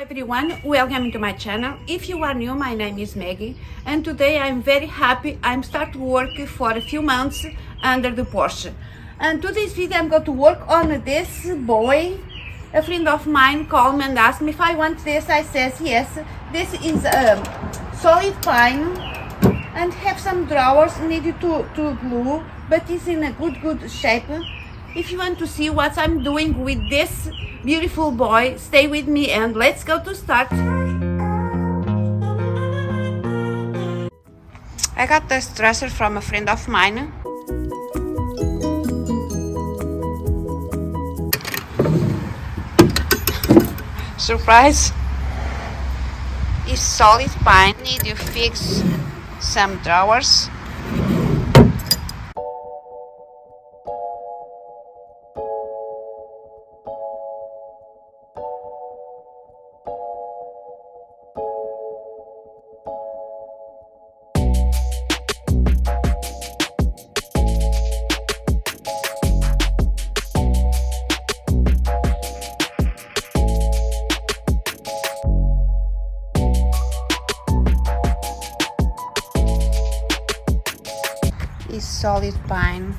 Everyone, welcome to my channel. If you are new, my name is Maggie and today I'm very happy. I'm start to work for a few months under the Porsche, and today's video I'm going to work on this boy. A friend of mine called me and asked me if I want this. I says yes. This is solid pine and have some drawers needed to glue, but it's in a good shape. If you want to see what I'm doing with this beautiful boy, stay with me and let's go to start. I got this dresser from a friend of mine. Surprise! It's solid pine. Need to fix some drawers. Is solid pine.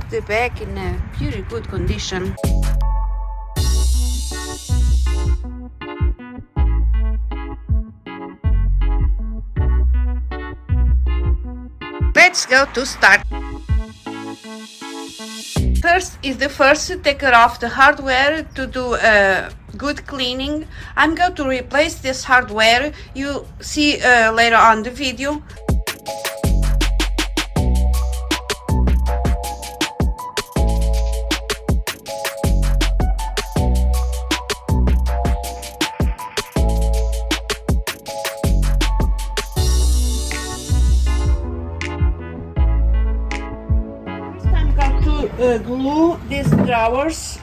The back in a pretty good condition. Let's go to start. First to take off the hardware to do a good cleaning. I'm going to replace this hardware. You see later on the video. Glue these drawers.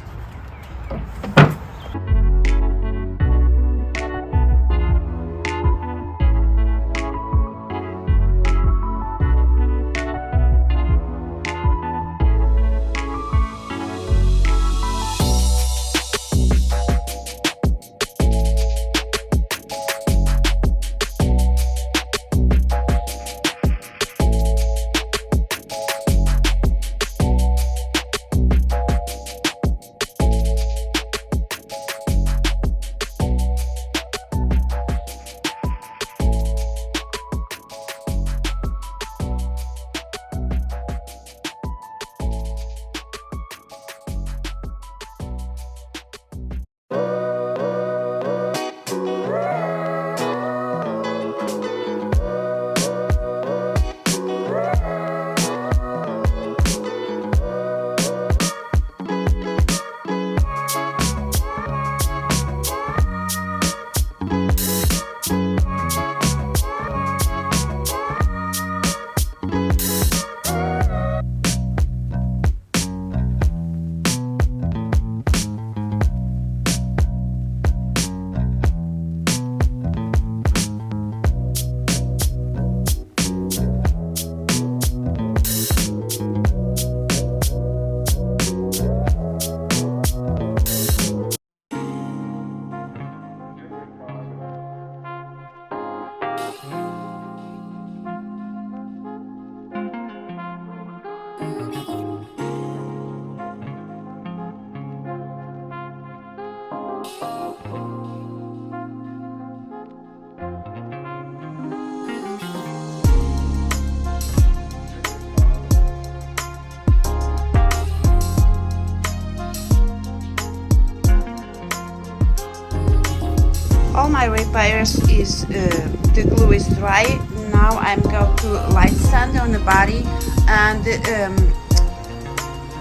All my repairs is the glue is dry. Now I'm going to light sand on the body and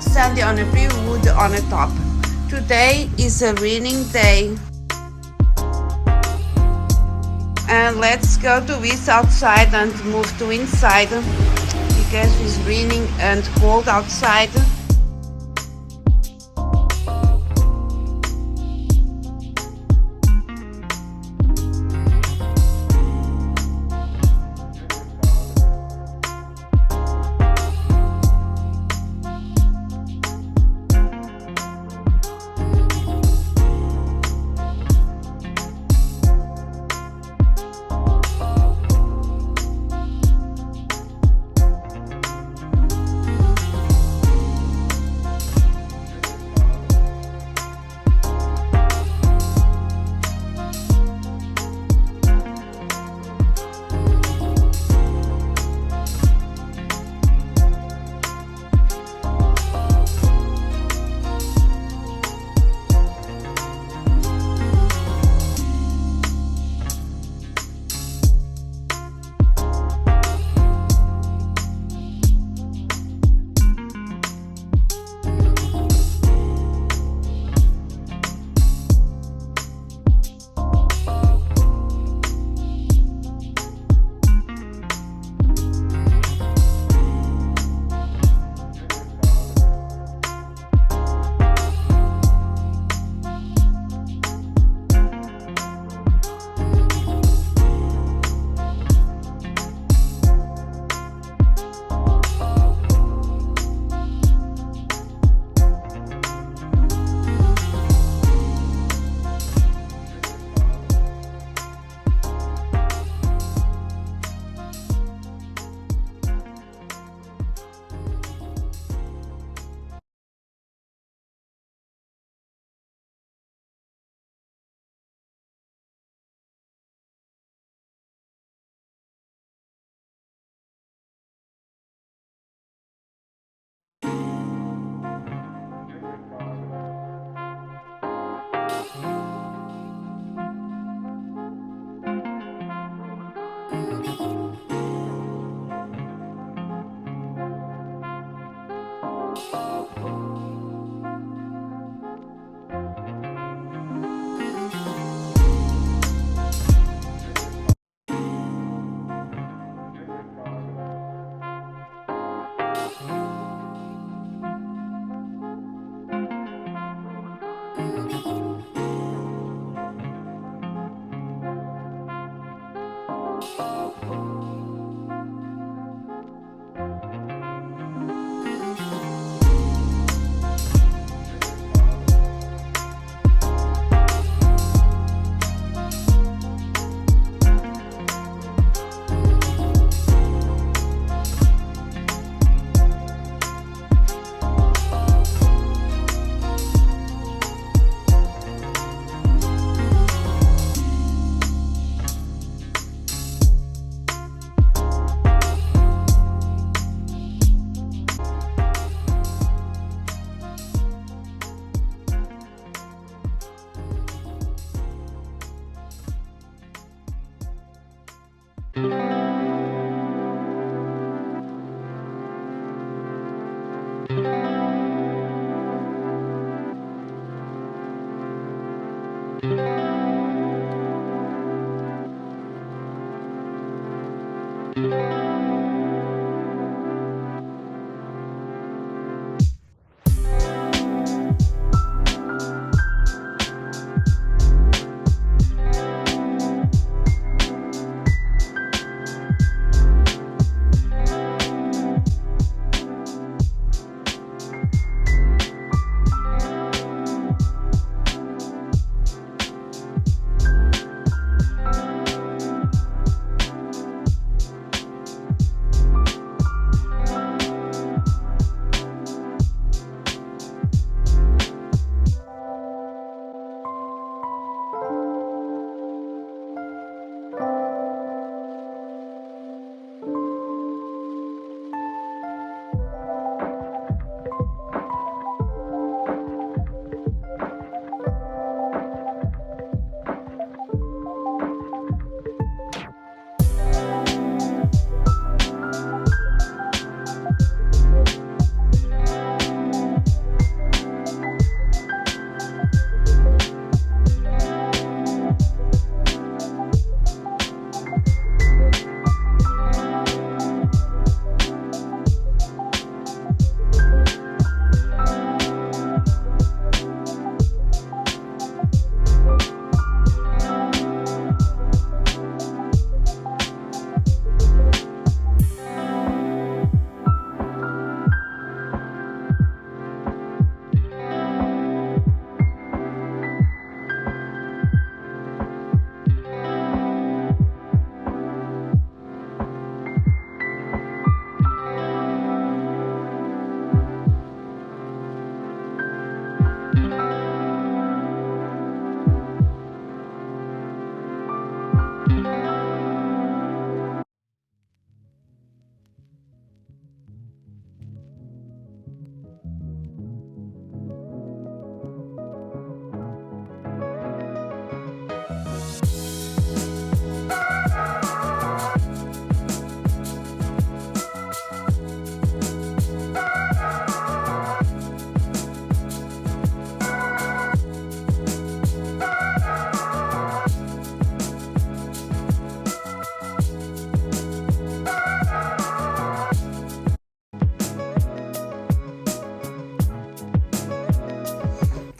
sand on the blue wood on the top. Today is a raining day, and let's go to this outside and move to inside because it's raining and cold outside.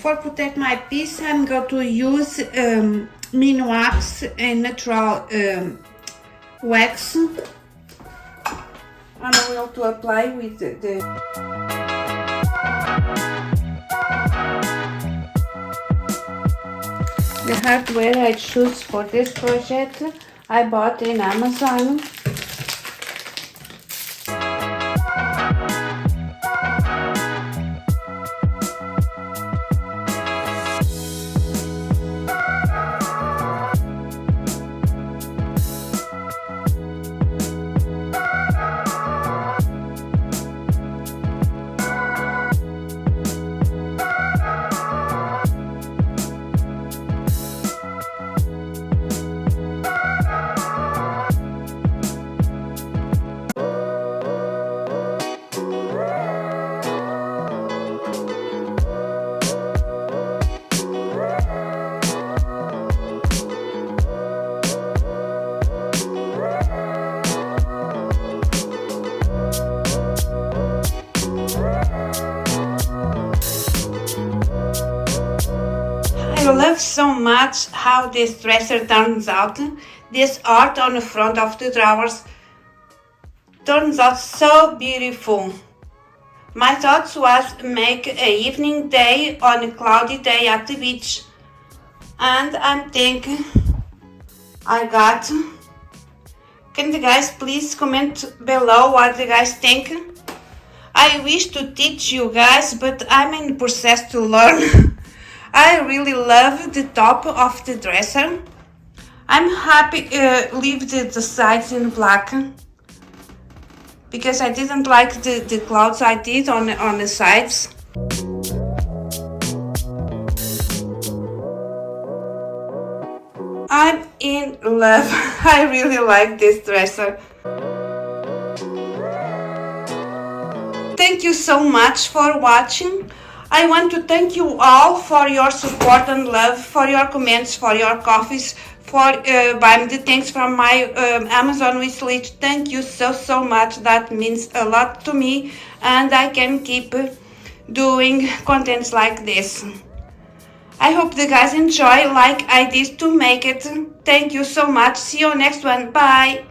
For protect my piece, I'm going to use mini wax and natural wax. And I will to apply with the hardware I choose for this project. I bought in Amazon. love so much how this dresser turns out. This art on the front of the drawers turns out so beautiful. My thoughts was make a evening day on a cloudy day at the beach, and I'm thinking I got. Can the guys please comment below what the guys think? I wish to teach you guys, but I'm in the process to learn. I really love the top of the dresser. I'm happy leave the sides in black because I didn't like the clouds I did on the sides. I'm in love. I really like this dresser. Thank you so much for watching. I want to thank you all for your support and love, for your comments, for your coffees, for buying the things from my Amazon wishlist. Thank you so much. That means a lot to me, and I can keep doing contents like this. I hope the guys enjoy like I did to make it. Thank you so much. See you next one. Bye.